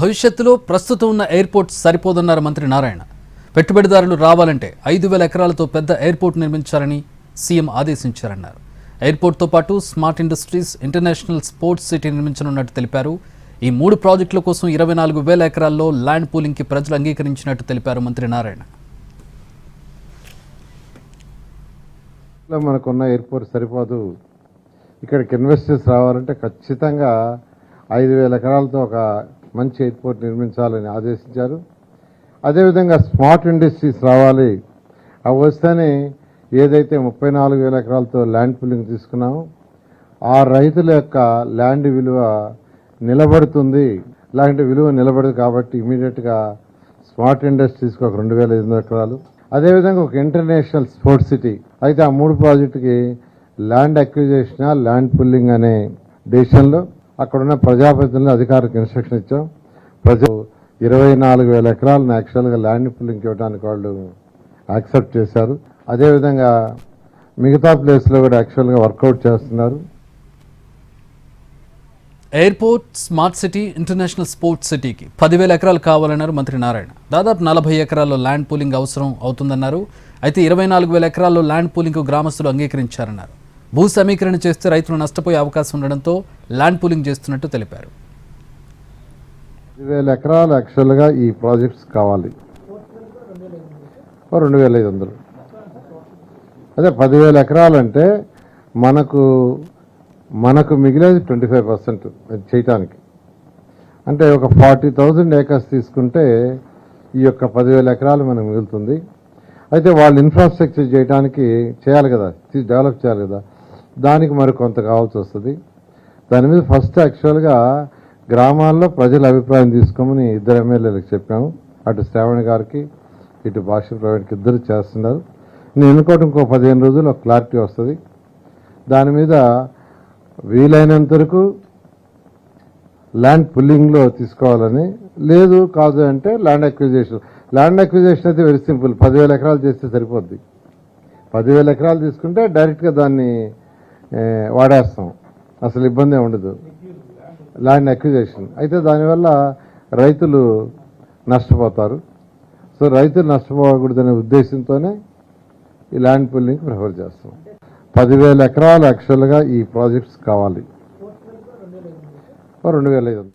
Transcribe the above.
భవిష్యత్తులో ప్రస్తుతం ఉన్న ఎయిర్పోర్ట్ సరిపోదన్నారు మంత్రి నారాయణ. పెట్టుబడిదారులు రావాలంటే 5,000 ఎకరాలతో పెద్ద ఎయిర్పోర్ట్ నిర్మించాలని సీఎం ఆదేశించారన్నారు. ఎయిర్పోర్ట్తో పాటు smart industries, international sports city నిర్మించనున్నట్టు తెలిపారు. ఈ 3 ప్రాజెక్టుల కోసం 24,000 ఎకరాల్లో ల్యాండ్ పూలింగ్కి ప్రజలు అంగీకరించినట్టు తెలిపారు మంత్రి నారాయణ. మనకున్న ఎయిర్పోర్ట్ సరిపోదు, ఇక్కడికి ఇన్వెస్టర్స్ రావాలంటే ఖచ్చితంగా 5,000 ఎకరాలతో ఒక మంచి ఎయిర్పోర్ట్ నిర్మించాలని ఆదేశించారు. అదేవిధంగా స్మార్ట్ ఇండస్ట్రీస్ రావాలి. అవి వస్తేనే ఏదైతే 34,000 ఎకరాలతో ల్యాండ్ పూలింగ్ తీసుకున్నామో ఆ రైతుల యొక్క ల్యాండ్ విలువ నిలబడుతుంది. ఇలాంటి విలువ నిలబడదు కాబట్టి ఇమీడియట్గా స్మార్ట్ ఇండస్ట్రీస్కి ఒక 2,500 ఎకరాలు, అదేవిధంగా ఒక ఇంటర్నేషనల్ స్పోర్ట్స్ సిటీ. అయితే ఆ 3 ప్రాజెక్టుకి ల్యాండ్ అక్విజిషన్, ల్యాండ్ పూలింగ్ అనే డెసిషన్లో అక్కడున్న ప్రజాప్రతినిధులు అధికారులకు ఇన్స్ట్రక్షన్ ఇచ్చాం. ప్రజలు 24,000 ఎకరాలను యాక్చువల్గా ల్యాండ్ పూలింగ్ ఇవ్వడానికి వాళ్ళు యాక్సెప్ట్ చేశారు. అదేవిధంగా మిగతా ప్లేస్లో కూడా యాక్చువల్గా వర్కౌట్ చేస్తున్నారు. Airport, smart city, international sports సిటీకి 10,000 ఎకరాలు కావాలన్నారు మంత్రి నారాయణ. దాదాపు 40 ఎకరాల్లో ల్యాండ్ పూలింగ్ అవసరం అవుతుందన్నారు. అయితే 24,000 ఎకరాల్లో ల్యాండ్ పూలింగ్కు గ్రామస్తులు అంగీకరించారన్నారు. భూ సమీకరణ చేస్తే రైతులు నష్టపోయే అవకాశం ఉండడంతో ల్యాండ్ పూలింగ్ చేస్తున్నట్టు తెలిపారు. 10,000 ఎకరాలు యాక్చువల్గా ఈ ప్రాజెక్ట్స్ కావాలి, 2,500. అదే 10,000 ఎకరాలంటే మనకు మిగిలేది 25% చేయటానికి. అంటే ఒక 40,000 ఏకర్స్ తీసుకుంటే ఈ యొక్క 10,000 ఎకరాలు మనకు మిగులుతుంది. అయితే వాళ్ళు ఇన్ఫ్రాస్ట్రక్చర్ చేయడానికి చేయాలి కదా, డెవలప్ చేయాలి కదా, దానికి మరి కొంత కావాల్సి వస్తుంది. దాని మీద ఫస్ట్ యాక్చువల్గా గ్రామాల్లో ప్రజల అభిప్రాయం తీసుకోమని 2 ఎమ్మెల్యేలకు చెప్పాము. అటు శ్రావణి గారికి, ఇటు భాష ప్రవీణ్కి, ఇద్దరు చేస్తున్నారు. నేను అనుకోవడం ఇంకో 15 రోజుల్లో క్లారిటీ వస్తుంది. దాని మీద వీలైనంత వరకు ల్యాండ్ పుల్లింగ్లో తీసుకోవాలని, లేదు కాదు అంటే ల్యాండ్ అక్విజిషన్. ల్యాండ్ అక్విజిషన్ అయితే వెరీ సింపుల్, 10,000 ఎకరాలు చేస్తే సరిపోద్ది. 10,000 ఎకరాలు తీసుకుంటే డైరెక్ట్గా దాన్ని వాడేస్తాం, అసలు ఇబ్బంది ఉండదు. ల్యాండ్ అక్విజిషన్ అయితే దానివల్ల రైతులు నష్టపోతారు. సో రైతులు నష్టపోకూడదనే ఉద్దేశంతోనే ఈ ల్యాండ్ పూలింగ్ ప్రిఫర్ చేస్తాం. 10,000 ఎకరాలు యాక్చువల్గా ఈ ప్రాజెక్ట్స్ కావాలి, 2,500.